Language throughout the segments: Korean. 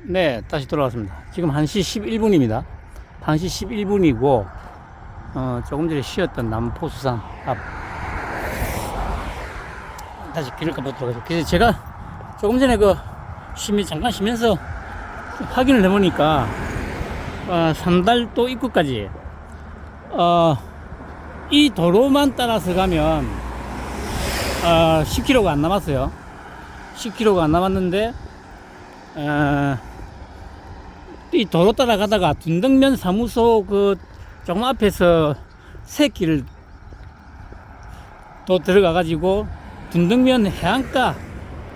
네, 다시 돌아왔습니다. 지금 1시 11분입니다. 1시 11분이고, 조금 전에 쉬었던 남포수산 앞, 다시 길을 가보도록 하겠습니다. 그래서 제가 조금 전에 잠깐 쉬면서 확인을 해보니까, 산달도 입구까지, 이 도로만 따라서 가면, 10km가 안 남았어요. 10km가 안 남았는데, 이 도로 따라가다가 둔덕면 사무소 조금 앞에서 새길을 또 들어가가지고 둔덕면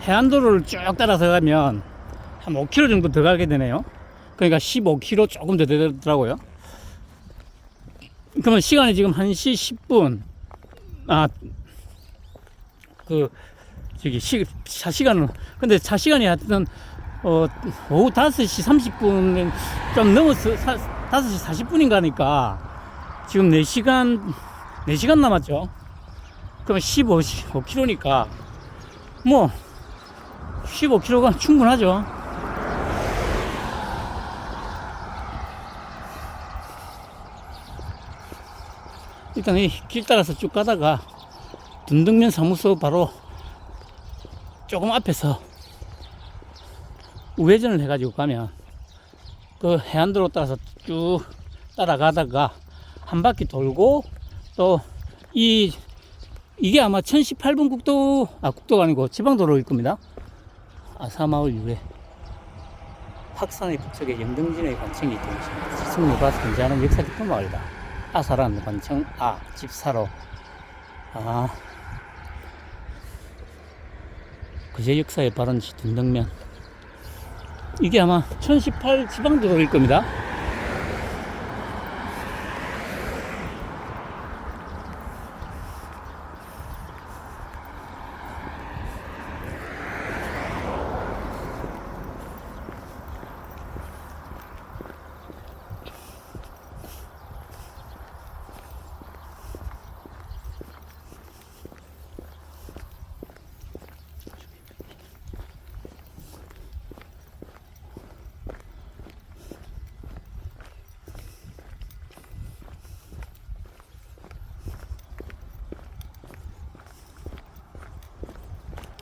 해안도로를 쭉 따라서 가면 한 5km 정도 더 가게 되네요. 그러니까 15km 조금 더 되더라고요. 그러면 시간이 지금 1시 10분. 차시간은, 근데 차시간이 하여튼, 오후 5시 30분 좀 넘어서 5시 40분인가 하니까 지금 4시간 남았죠. 그러면 15km니까 뭐 15km가 충분하죠. 일단 이 길 따라서 쭉 가다가 둔덕면 사무소 바로 조금 앞에서 우회전을 해가지고 가면 해안도로 따라서 쭉 따라가다가 한 바퀴 돌고 또 이게 아마 1018번 국도가 아니고 지방도로일 겁니다. 아사마을 유래 확산의 북쪽에 영등진의 관청이 있던 곳입니다. 지승로가 존재하는 역사 깊은 마을이다. 아사란 관청 집사로 그제 역사의 발원지 둔덕면, 이게 아마 1018 지방도로일 겁니다.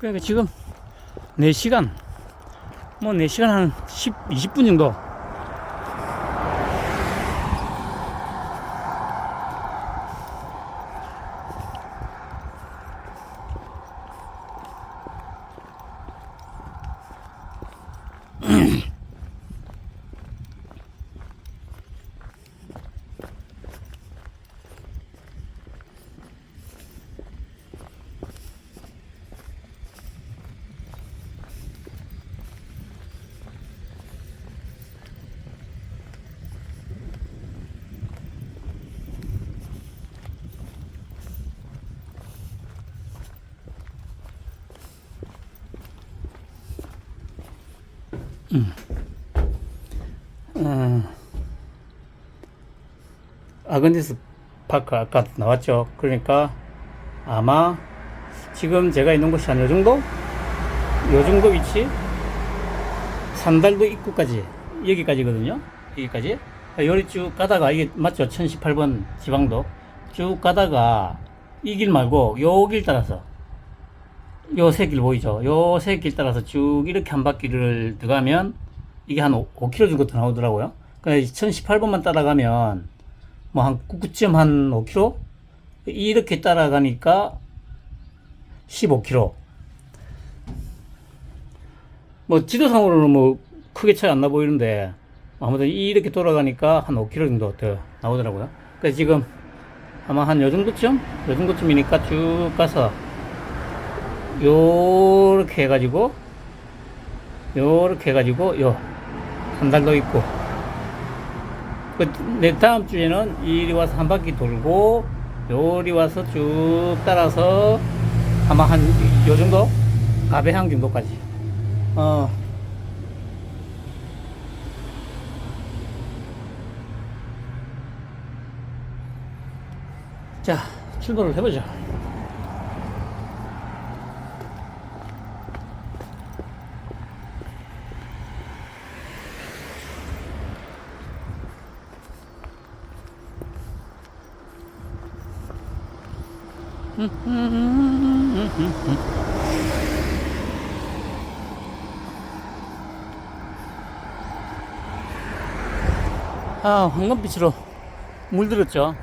그러니까 지금 4시간, 4시간 한 20분 정도. 아그네스 파크 아까 나왔죠. 그러니까 아마 지금 제가 있는 곳이 한 요정도 위치, 산달도 입구까지 여기까지거든요. 여기까지 요리 쭉 가다가, 이게 맞죠? 1018번 지방도 쭉 가다가 이 길 말고 요 길 따라서, 요 새 길 보이죠? 요 새 길 따라서 쭉 이렇게 한 바퀴를 들어가면 이게 한 5km 정도 더 나오더라고요. 그러니까 1018번만 따라가면 한 9.5km? 이렇게 따라가니까 15km. 지도상으로는 크게 차이 안 나 보이는데, 아무튼 이렇게 돌아가니까 한 5km 정도 더 나오더라고요. 그래서 지금 아마 한 요 정도쯤이니까 쭉 가서 요렇게 해가지고 요 산달도 있고, 내 다음 주에는 이리 와서 한 바퀴 돌고 요리 와서 쭉 따라서 아마 한 요 정도, 가배항 정도까지. 자, 출발을 해보죠. 아, 황금빛으로 물들었죠.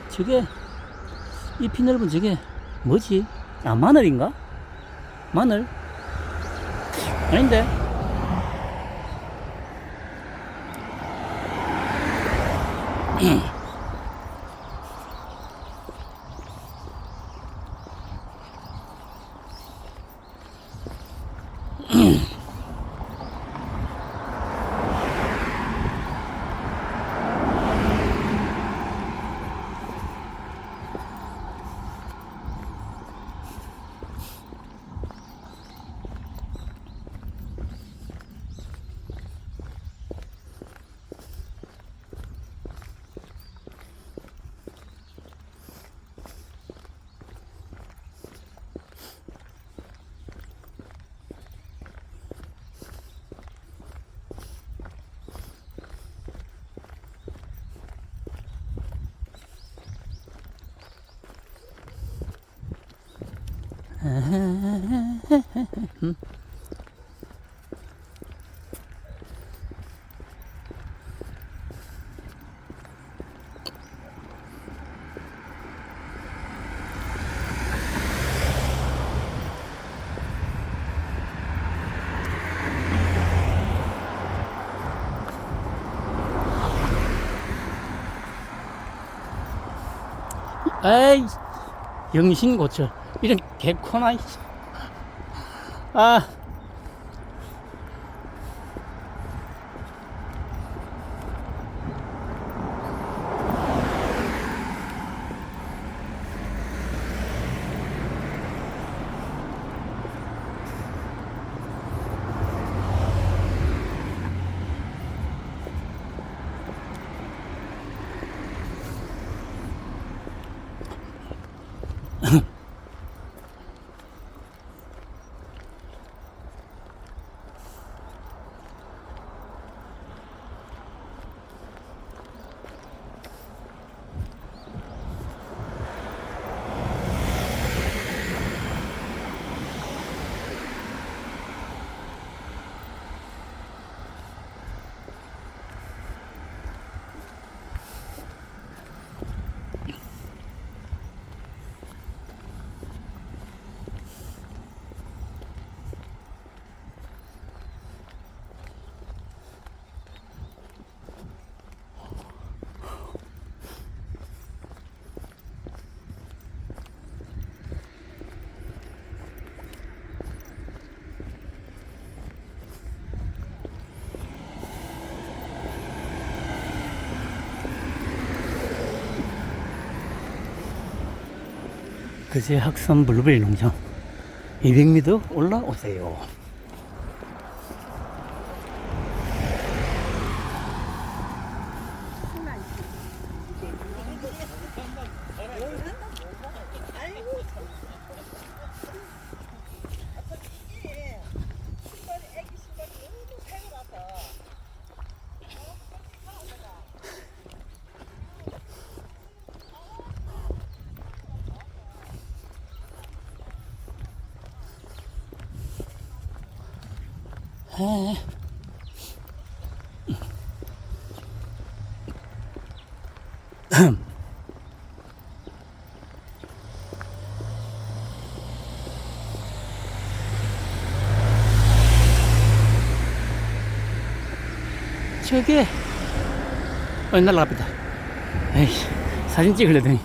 저게 잎이 넓은 저게 뭐지? 아, 마늘인가? 마늘? 아닌데? 에이, 영신고철 이런 개코나. 아, 그제 학산 블루베리 농장 200m 올라오세요. 저게 날라갑니다. 에이씨, 사진 찍으려더니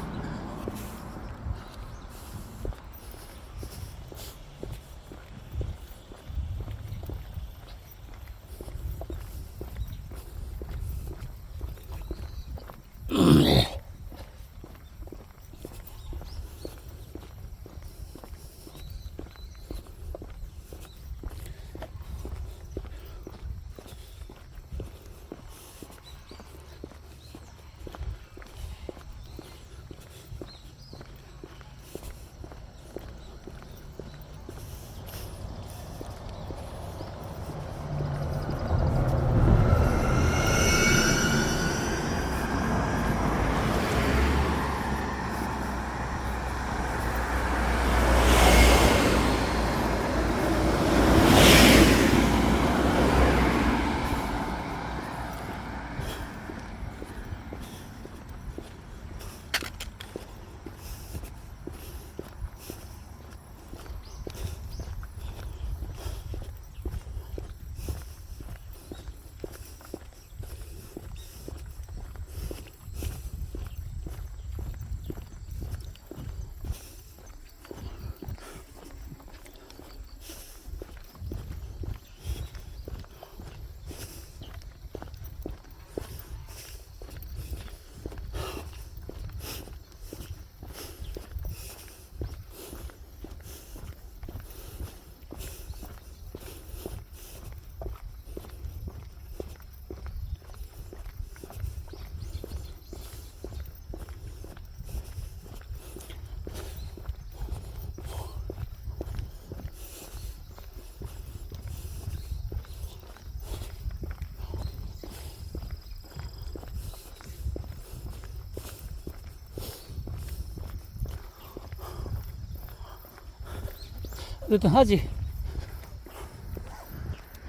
그래도 하지.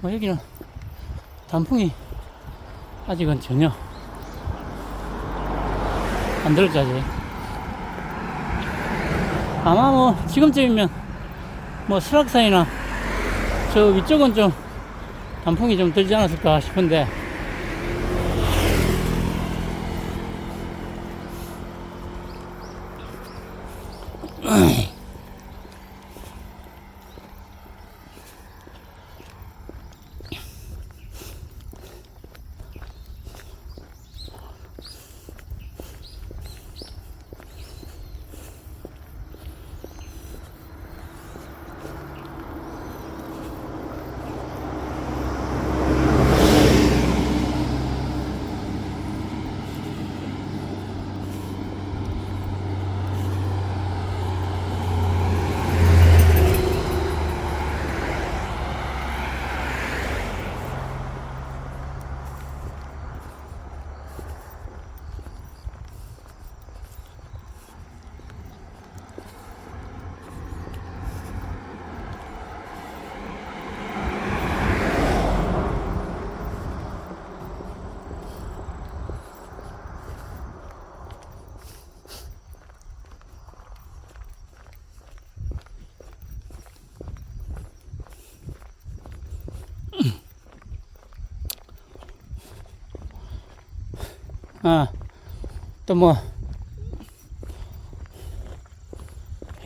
여기는 단풍이 아직은 전혀 안 들었지 아직. 아마 뭐 지금쯤이면 뭐 설악산이나 저 위쪽은 좀 단풍이 좀 들지 않았을까 싶은데 또 뭐,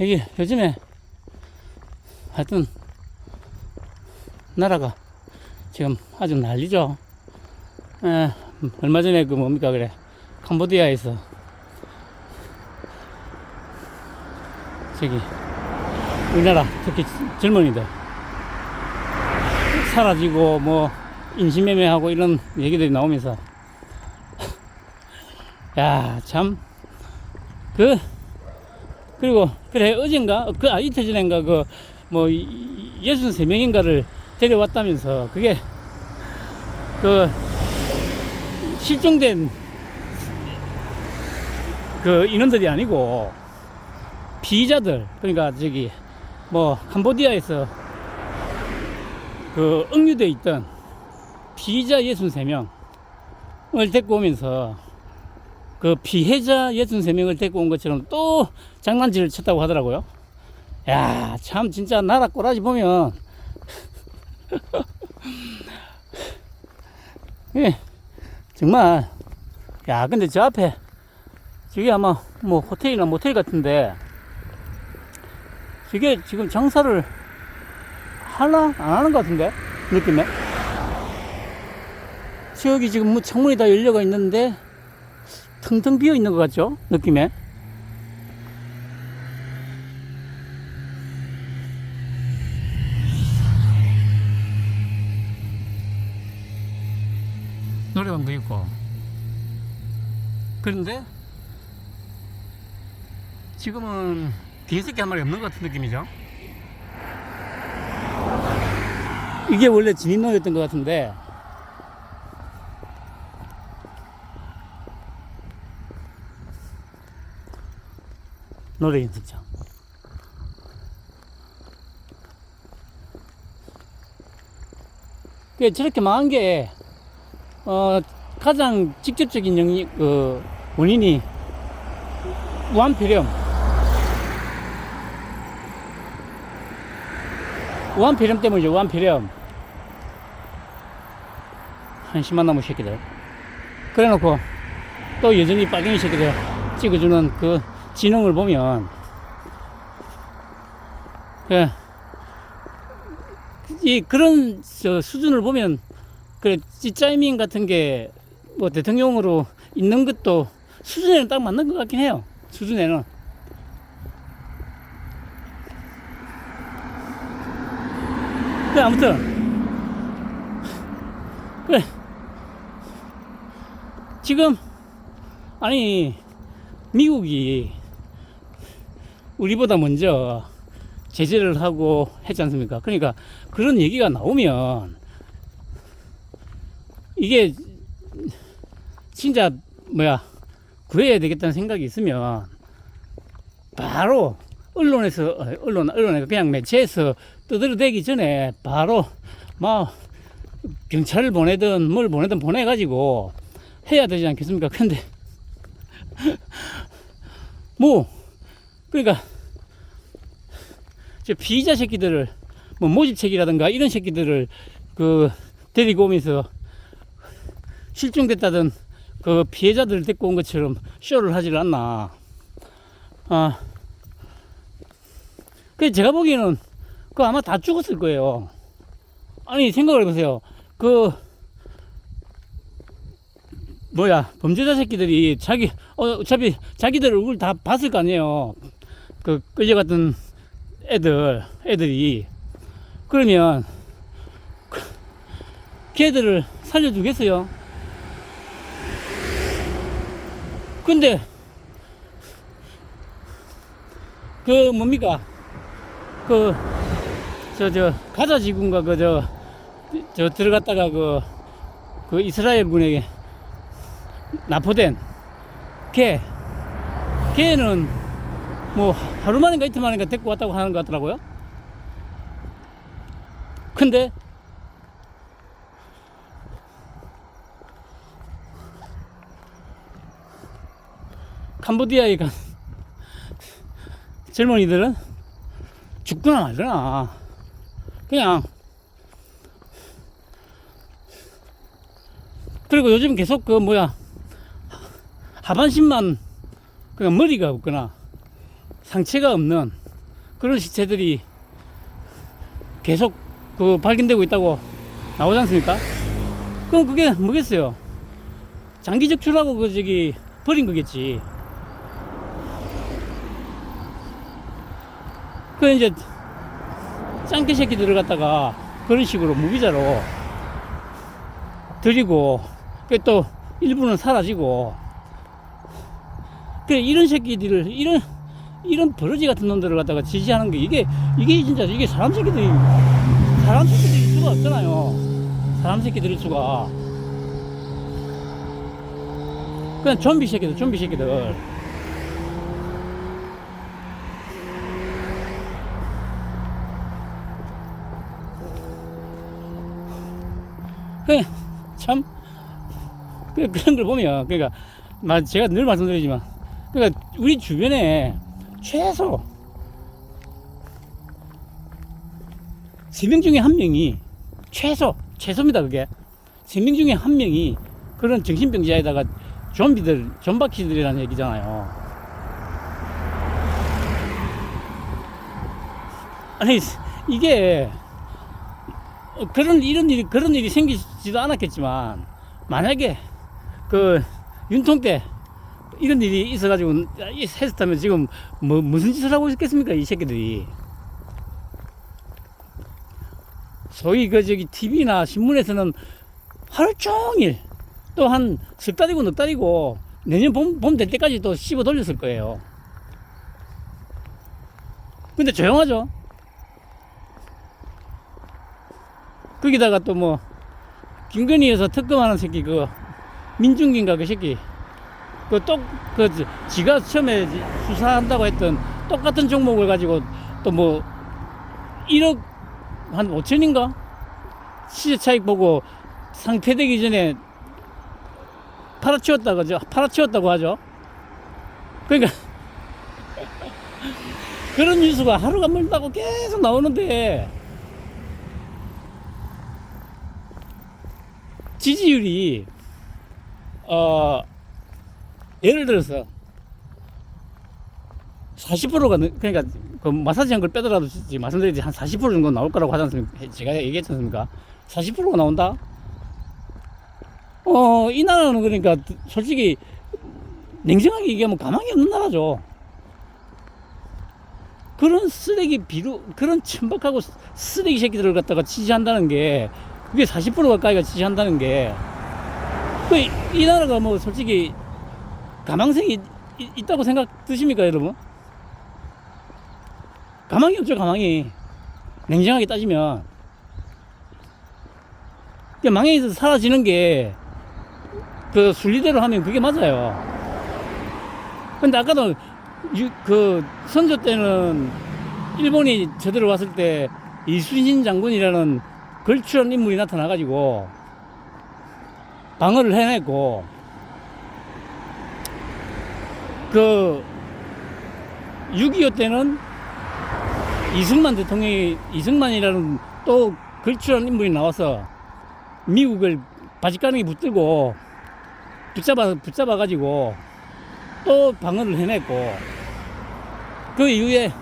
여기 요즘에 하여튼 나라가 지금 아주 난리죠. 얼마 전에 그 뭡니까 그래, 캄보디아에서 저기 우리나라 특히 젊은이들 사라지고 뭐 인신매매하고 이런 얘기들이 나오면서 야 참 그리고 그래 어젠가 이틀 전인가 그 뭐 63명인가를 데려왔다면서 그게 그 실종된 그 인원들이 아니고 피의자들, 그러니까 저기 뭐 캄보디아에서 그 억류되어 있던 피의자 63명을 데리고 오면서 그 피해자 63명을 데리고 온 것처럼 또 장난질을 쳤다고 하더라고요. 야, 참 진짜 나라 꼬라지 보면 예, 정말. 야, 근데 저 앞에 저게 아마 뭐 호텔이나 모텔 같은데 저게 지금 장사를 하나 안 하는 것 같은데 느낌에. 저기 지금 뭐 창문이 다 열려가 있는데 텅텅 비어 있는 것 같죠 느낌에. 노래방도 있고. 그런데 지금은 개새끼 한 마리 없는 것 같은 느낌이죠. 이게 원래 진입로였던 것 같은데 노래 연습장. 저렇게 망한 게 가장 직접적인 원인이 우한폐렴 때문이죠. 우한폐렴. 한심한 나무 새끼들. 그래 놓고 또 여전히 빨갱이 새끼들 찍어주는 그 진흥을 보면 그런 수준을 보면 그래 찌짜이밍 같은 게 뭐 대통령으로 있는 것도 수준에는 딱 맞는 것 같긴 해요. 수준에는. 그래 아무튼 그래 지금 아니 미국이 우리보다 먼저 제재를 하고 했지 않습니까? 그러니까 그런 얘기가 나오면 이게 진짜 구해야 되겠다는 생각이 있으면 바로 언론에 그냥 매체에서 떠들어대기 전에 바로 막 경찰을 보내든 뭘 보내든 보내가지고 해야 되지 않겠습니까? 근데 뭐 그러니까 저 피의자 새끼들을 뭐 모집책이라든가 이런 새끼들을 데리고 오면서 실종됐다던 그 피해자들을 데리고 온 것처럼 쇼를 하질 않나. 그 제가 보기에는 아마 다 죽었을 거예요. 아니 생각을 해보세요. 범죄자 새끼들이 어차피 자기들 얼굴 다 봤을 거 아니에요. 끌려갔던 애들이. 그러면 걔들을 살려주겠어요? 근데 뭡니까 가자 지구인가 들어갔다가 이스라엘군에게 납포된 걔는 뭐 하루 만인가 이틀 만인가 데리고 왔다고 하는 것 같더라고요. 근데 캄보디아에 간 젊은이들은 죽거나 말거나 그냥. 그리고 요즘 계속 하반신만 그냥 머리가 없거나 상체가 없는 그런 시체들이 계속 그 발견되고 있다고 나오지 않습니까? 그럼 그게 뭐겠어요? 장기 적출하고 그 저기 버린 거겠지. 그 이제 짱깨 새끼들을 갖다가 그런 식으로 무비자로 들이고 또 일부는 사라지고 그 이런 새끼들을 이런 버러지 같은 놈들을 갖다가 지지하는 게 이게 진짜 이게 사람 새끼들일 수가 없잖아요. 사람 새끼들일 수가. 그냥 좀비 새끼들. 참 그런 걸 보면 그러니까 제가 늘 말씀드리지만 그러니까 우리 주변에 최소 3명 중에 1명이 최소입니다. 그게 3명 중에 1명이 그런 정신병자에다가 좀바퀴들이라는 얘기잖아요. 아니 이게 그런 일이 생기지도 않았겠지만 만약에 그 윤통 때 이런 일이 있어가지고 했었다면 지금 무슨 짓을 하고 있겠습니까 이 새끼들이. 소위 그 저기 TV나 신문에서는 하루 종일 또 한 석 달이고 넉 달이고 내년 봄 될 때까지 또 씹어 돌렸을 거예요. 근데 조용하죠. 거기다가 또 뭐 김건희에서 특검하는 새끼 그 민중기인가 그 새끼 지가 처음에 수사한다고 했던 똑같은 종목을 가지고 또 뭐 1억 한 5천인가 시세 차익 보고 상폐되기 전에 팔아치웠다고 하죠. 그러니까 그런 뉴스가 하루가 멀다고 계속 나오는데 지지율이 예를 들어서 40%가 그러니까 그 마사지 한 걸 빼더라도 말씀드리지 한 40% 정도 나올 거라고 하지 않습니까? 제가 얘기했지 않습니까? 40%가 나온다? 이 나라는 그러니까 솔직히 냉정하게 얘기하면 가망이 없는 나라죠. 그런 그런 천박하고 쓰레기 새끼들을 갖다가 지지한다는 게 그게 40% 가까이가 지지한다는 게 이 나라가 뭐 솔직히 가망성이 있다고 생각 드십니까 여러분? 가망이 없죠. 가망이 냉정하게 따지면 망해서 사라지는 게 그 순리대로 하면 그게 맞아요. 근데 아까도 그 선조 때는 일본이 저들어 왔을 때 이순신 장군이라는 걸출한 인물이 나타나가지고 방어를 해냈고 그 6.25 때는 이승만이라는 또 걸출한 인물이 나와서 미국을 바짓가랑이 붙들고 붙잡아가지고 또 방어를 해냈고 그 이후에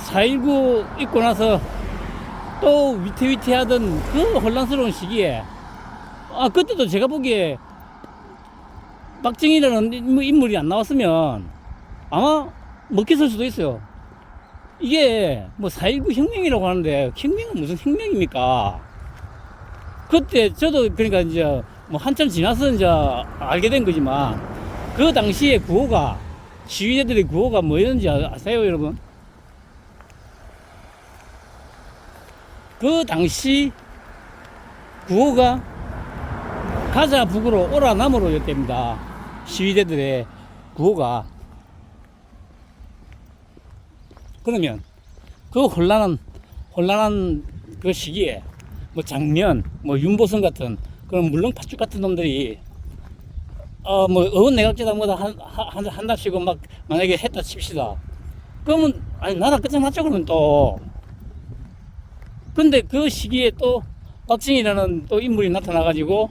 4.19 있고 나서 또 위태위태하던 그 혼란스러운 시기에 그때도 제가 보기에 박정희라는 인물이 안 나왔으면 아마 먹혔을 수도 있어요. 이게 뭐 4.19 혁명이라고 하는데 혁명은 무슨 혁명입니까? 그때 저도 그러니까 이제 뭐 한참 지나서 이제 알게 된 거지만 그 당시에 구호가 시위대들의 구호가 뭐였는지 아세요 여러분? 그 당시 구호가 가자 북으로 오라 남으로 였답니다. 시위대들의 구호가. 그러면 그 혼란한 그 시기에 뭐 장면, 뭐 윤보성 같은 그런 물렁 팥죽 같은 놈들이 뭐 의원 내각제당보다 한 달씩은 막 만약에 했다 칩시다. 그러면 아니 나라 끝장났죠 그러면 또. 근데 그 시기에 또 박정희라는 또 인물이 나타나가지고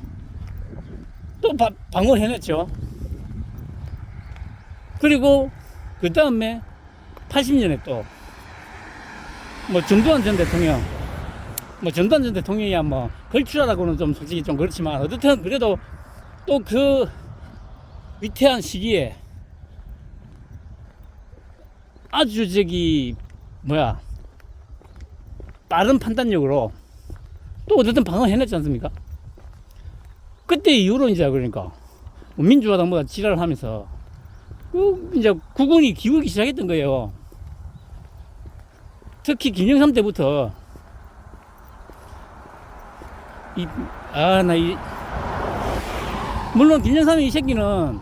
또 방어를 해냈죠. 그리고 그 다음에 80년에 또 뭐 전두환 전 대통령, 뭐 전두환 전 대통령이야 뭐 걸출하라고는 좀 솔직히 좀 그렇지만 어쨌든 그래도 또 그 위태한 시기에 아주 뭐야 빠른 판단력으로 또 어쨌든 방어해냈지 않습니까? 그때 이후로 이제 그러니까 민주화당보다 지랄을 하면서 이제 국군이 기울기 시작했던 거예요. 특히 김영삼 때부터 물론 김영삼이 이 새끼는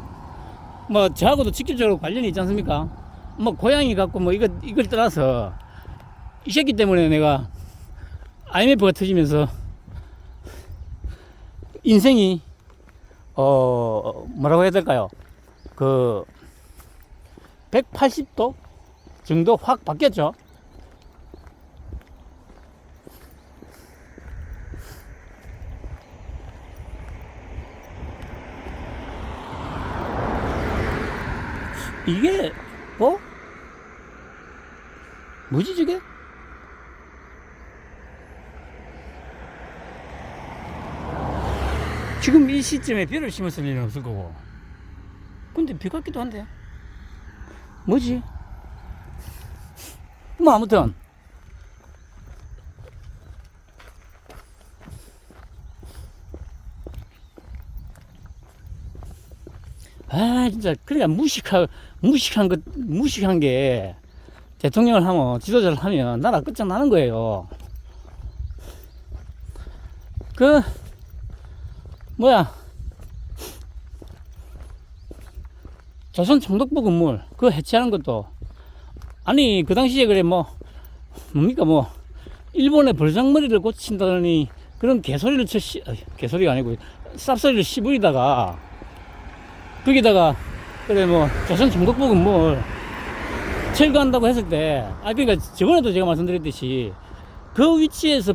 뭐 저하고도 직접적으로 관련이 있지 않습니까? 뭐 고향이 갖고 뭐 이걸 떠나서 이 새끼 때문에 내가 IMF가 터지면서 인생이 뭐라고 해야 될까요? 180도 정도 확 바뀌었죠. 이게 뭐지 저게? 지금 이 시점에 벼를 심었을 일은 없을 거고, 근데 비 같기도 한데 뭐지? 뭐 아무튼 진짜 그러니까 무식한 게 대통령을 하면 지도자를 하면 나라 끝장나는 거예요. 조선 총독부 건물 그거 해체하는 것도 아니 그 당시에 그래 뭡니까 일본의 벌장머리를 고친다더니 그런 개소리가 아니고 쌉소리를 씹으리다가 거기다가 그래 조선 총독부 건물 철거한다고 했을 때 그러니까 저번에도 제가 말씀드렸듯이 그 위치에서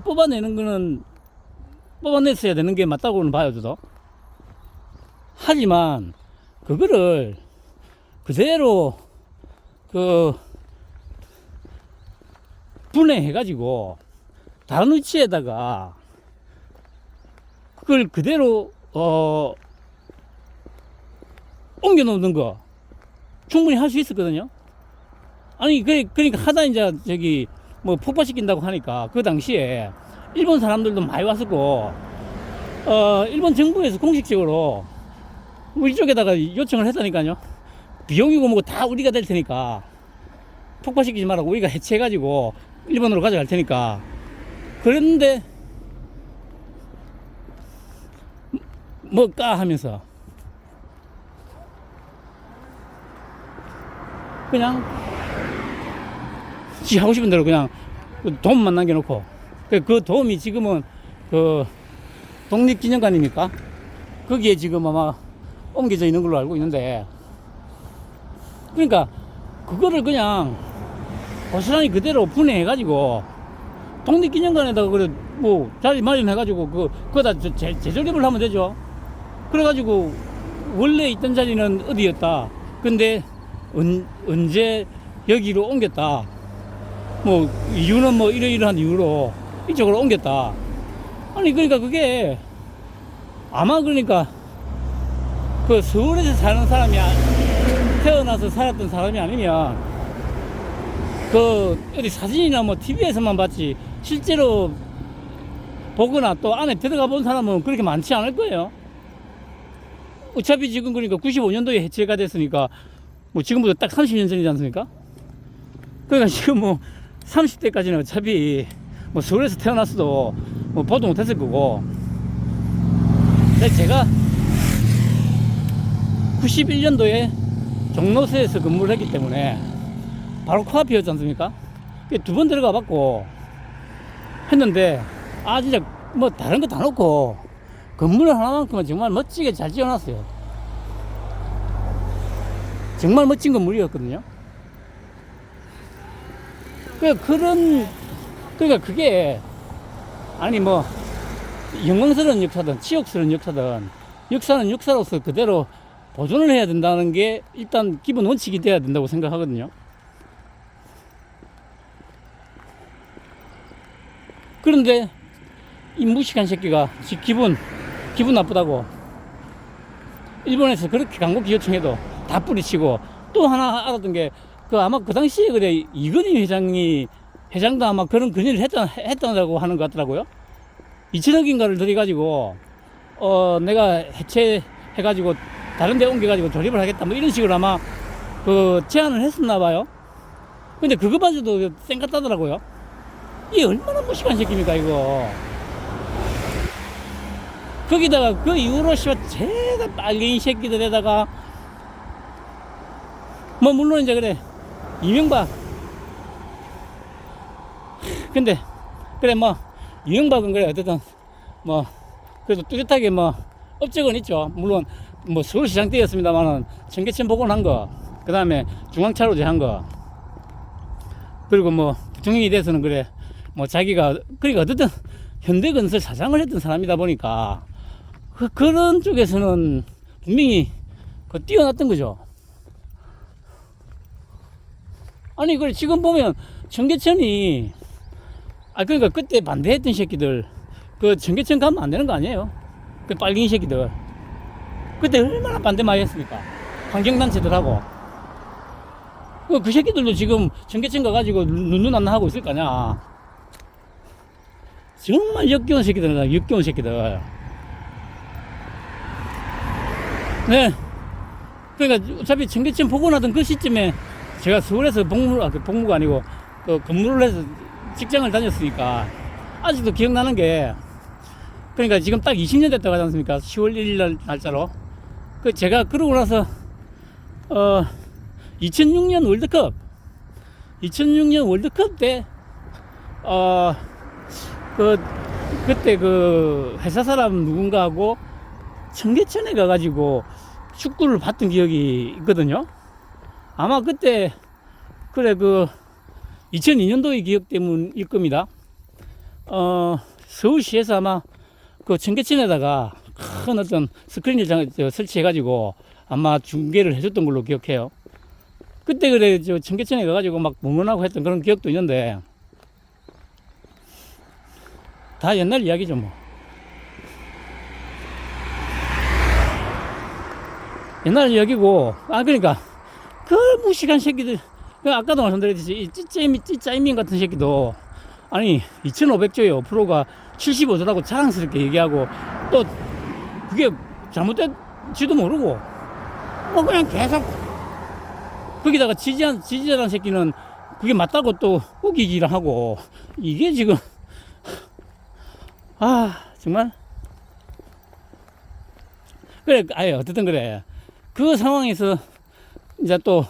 뽑아냈어야 되는 게 맞다고는 봐요 저도. 하지만 그거를 그대로 분해해가지고 다른 위치에다가 그걸 그대로 옮겨 놓는 거 충분히 할 수 있었거든요. 아니 그러니까 하다 이제 폭파시킨다고 하니까 그 당시에 일본 사람들도 많이 왔었고 일본 정부에서 공식적으로 우리 쪽에다가 요청을 했다니까요. 비용이고 뭐고 다 우리가 될 테니까 폭파시키지 말라고 우리가 해체해가지고 일본으로 가져갈 테니까. 그런데 뭐까 하면서 그냥 지 하고 싶은 대로 그냥 돈만 남겨놓고 그 도움이 지금은 독립기념관입니까? 거기에 지금 아마 옮겨져 있는 걸로 알고 있는데, 그러니까 그거를 그냥 고스란히 그대로 분해해가지고 독립기념관에다가 그래 자리 마련해가지고 그거다 재조립을 하면 되죠. 그래가지고 원래 있던 자리는 어디였다. 근데 언제 여기로 옮겼다. 이유는 이러이러한 이유로 이쪽으로 옮겼다. 아니 그러니까 그게 아마 그러니까 서울에서 사는 사람이 태어나서 살았던 사람이 아니면 어디 사진이나 TV에서만 봤지 실제로 보거나 또 안에 들어가 본 사람은 그렇게 많지 않을 거예요. 어차피 지금 그러니까 95년도에 해체가 됐으니까 지금부터 딱 30년 전이지 않습니까? 그러니까 지금 30대까지는 어차피 서울에서 태어났어도 보도 못했을 거고. 근데 제가 91년도에 종로세에서 근무를 했기 때문에 바로 코앞이었지 않습니까? 2번 들어가 봤고 했는데 진짜 다른 거 다 놓고 건물 하나만큼은 정말 멋지게 잘 지어놨어요. 정말 멋진 건물이었거든요. 그러니까 그게 영광스러운 역사든 치욕스러운 역사든 역사는 역사로서 그대로 보존을 해야 된다는 게 일단 기본 원칙이 돼야 된다고 생각하거든요. 그런데 이 무식한 새끼가 기분 나쁘다고 일본에서 그렇게 광고기요청해도 다 뿌리치고, 또 하나 알았던 게 아마 그 당시에 그래 이건희 회장도 아마 그런 건의를 했다고 하는 것 같더라고요. 2천억인가를 들여가지고 내가 해체해가지고 다른 데 옮겨가지고 조립을 하겠다 뭐 이런 식으로 아마 제안을 했었나 봐요. 근데 그거마저도 쌩같다더라고요. 이게 얼마나 무식한 새끼입니까 이거. 거기다가 그 이후로 죄다 빨갱이 새끼들에다가 뭐 물론 이제 그래 이명박, 근데 그래 뭐 이명박은 그래 어쨌든 뭐 그래도 뚜렷하게 뭐 업적은 있죠. 물론 뭐 서울시장 때였습니다만은 청계천 복원한 거, 그 다음에 중앙차로제 한 거, 그리고 뭐 부총리에 대해서는 그래 뭐 자기가 그러니까 어쨌든 현대건설 사장을 했던 사람이다 보니까 그런 쪽에서는 분명히 뛰어났던 거죠. 아니 그래 지금 보면 청계천이 그러니까 그때 반대했던 새끼들 청계천 가면 안 되는 거 아니에요? 그 빨갱이 새끼들 그때 얼마나 반대 많이 했습니까? 환경단체들하고 그 새끼들도 지금 청계천 가가지고 눈 안 하고 있을 거냐. 정말 역겨운 새끼들이다. 역겨운 새끼들. 네. 그러니까 어차피 청계천 복원하던 그 시점에 제가 서울에서 복무가 아니고 근무를 해서 직장을 다녔으니까 아직도 기억나는 게, 그러니까 지금 딱 20년 됐다고 하지 않습니까? 10월 1일 날짜로. 제가 그러고 나서 2006년 월드컵 때 그때 회사 사람 누군가하고 청계천에 가가지고 축구를 봤던 기억이 있거든요. 아마 그때 그래 2002년도의 기억 때문일 겁니다. 서울시에서 아마 청계천에다가 큰 어떤 스크린을 설치해가지고 아마 중계를 해줬던 걸로 기억해요. 그때 그래 청계천에 가가지고 막 멍원하고 했던 그런 기억도 있는데 다 옛날 이야기죠 뭐. 옛날 이야기고 그러니까 그 무식한 새끼들, 아까도 말씀드렸듯이 찌짜이민 같은 새끼도 아니 2500조의 5%가 75조라고 자랑스럽게 얘기하고 또 그게 잘못된지도 모르고 그냥 계속 거기다가 지지자라는 새끼는 그게 맞다고 또 우기기를 하고, 이게 지금 정말 그래 어쨌든 그래 그 상황에서 이제 또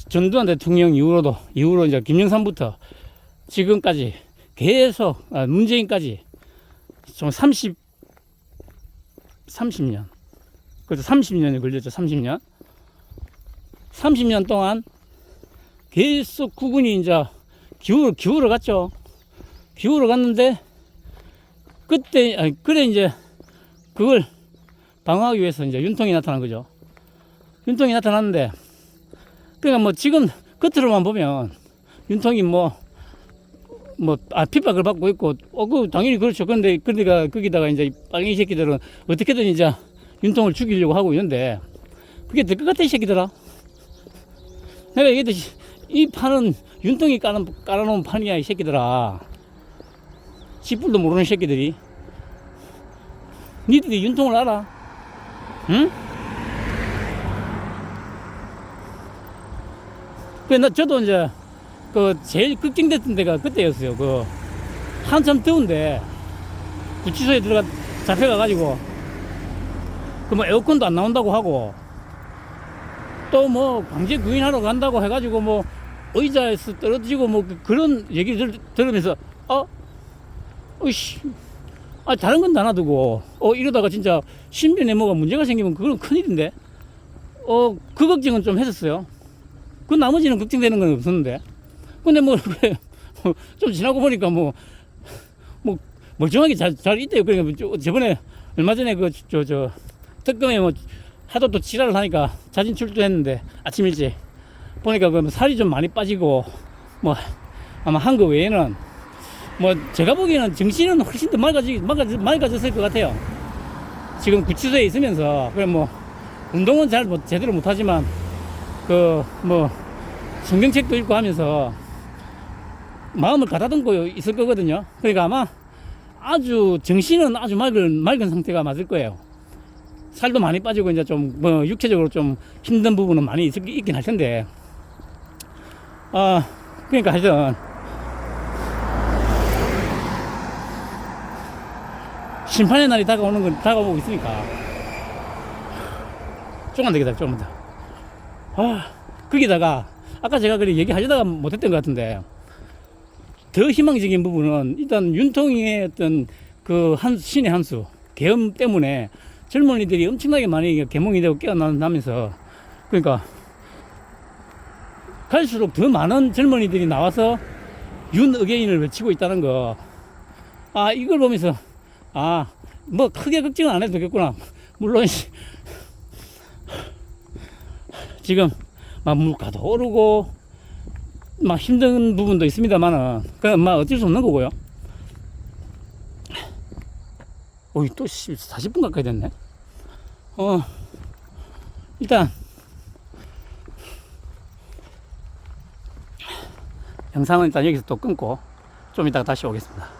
전두환 대통령 이후로 이제 김영삼부터 지금까지 계속 문재인까지 좀 30년 그래도 30년이 걸렸죠. 30년 동안 계속 국군이 이제 기울어 갔죠. 기울어 갔는데 그때 그래 이제 그걸 방어하기 위해서 이제 윤통이 나타난 거죠. 윤통이 나타났는데 그러니까 뭐 지금 겉으로만 보면 윤통이 핍박을 받고 있고 당연히 그렇죠. 그런데 그러니까 거기다가 이제 빨갱이 새끼들은 어떻게든 이제 윤통을 죽이려고 하고 있는데 그게 될 것 같아 이 새끼들아. 내가 얘기했듯이 이 판은 윤통이 깔아놓은 판이야 이 새끼들아. 씨뿔도 모르는 새끼들이. 니들이 윤통을 알아? 응? 저도 이제 제일 걱정됐던 데가 그때였어요. 한참 더운데 구치소에 잡혀가가지고 에어컨도 안 나온다고 하고 또 강제 구인하러 간다고 해가지고 의자에서 떨어지고 그런 얘기를 들으면서 다른 건 다 놔두고 이러다가 진짜 신변에 뭐가 문제가 생기면 그건 큰일인데 그 걱정은 좀 했었어요. 그 나머지는 걱정되는 건 없었는데 근데 좀 지나고 보니까 멀쩡하게 잘 있대요. 그러니까 저번에 얼마 전에 특검에 하도 또 지랄을 하니까 자진 출두했는데 아침 일찍 보니까 그 살이 좀 많이 빠지고 뭐 아마 한 거 외에는 뭐 제가 보기에는 정신은 훨씬 더 맑아졌을 것 같아요. 지금 구치소에 있으면서 그래 뭐 운동은 잘 제대로 못하지만 그 뭐 성경책도 읽고 하면서 마음을 가다듬고 있을 거거든요. 그러니까 아마 아주 정신은 아주 맑은 상태가 맞을 거예요. 살도 많이 빠지고 이제 좀 뭐 육체적으로 좀 힘든 부분은 많이 있긴 할 텐데 그러니까 하여튼 심판의 날이 다가오고 있으니까 조금만 더 기다려, 조금만 더. 거기다가 아까 제가 그래 얘기하려다가 못했던 것 같은데 더 희망적인 부분은 일단 윤통이의 어떤 그 신의 한수 계엄 때문에 젊은이들이 엄청나게 많이 개몽이 되고 깨어나면서 그러니까 갈수록 더 많은 젊은이들이 나와서 윤어게인을 외치고 있다는 거. 이걸 보면서 뭐 크게 걱정은 안 해도 되겠구나. 물론 지금 막 물가도 오르고 막 힘든 부분도 있습니다만은 그냥 막 어쩔 수 없는 거고요. 또 40분 가까이 됐네. 일단 영상은 일단 여기서 또 끊고 좀 이따가 다시 오겠습니다.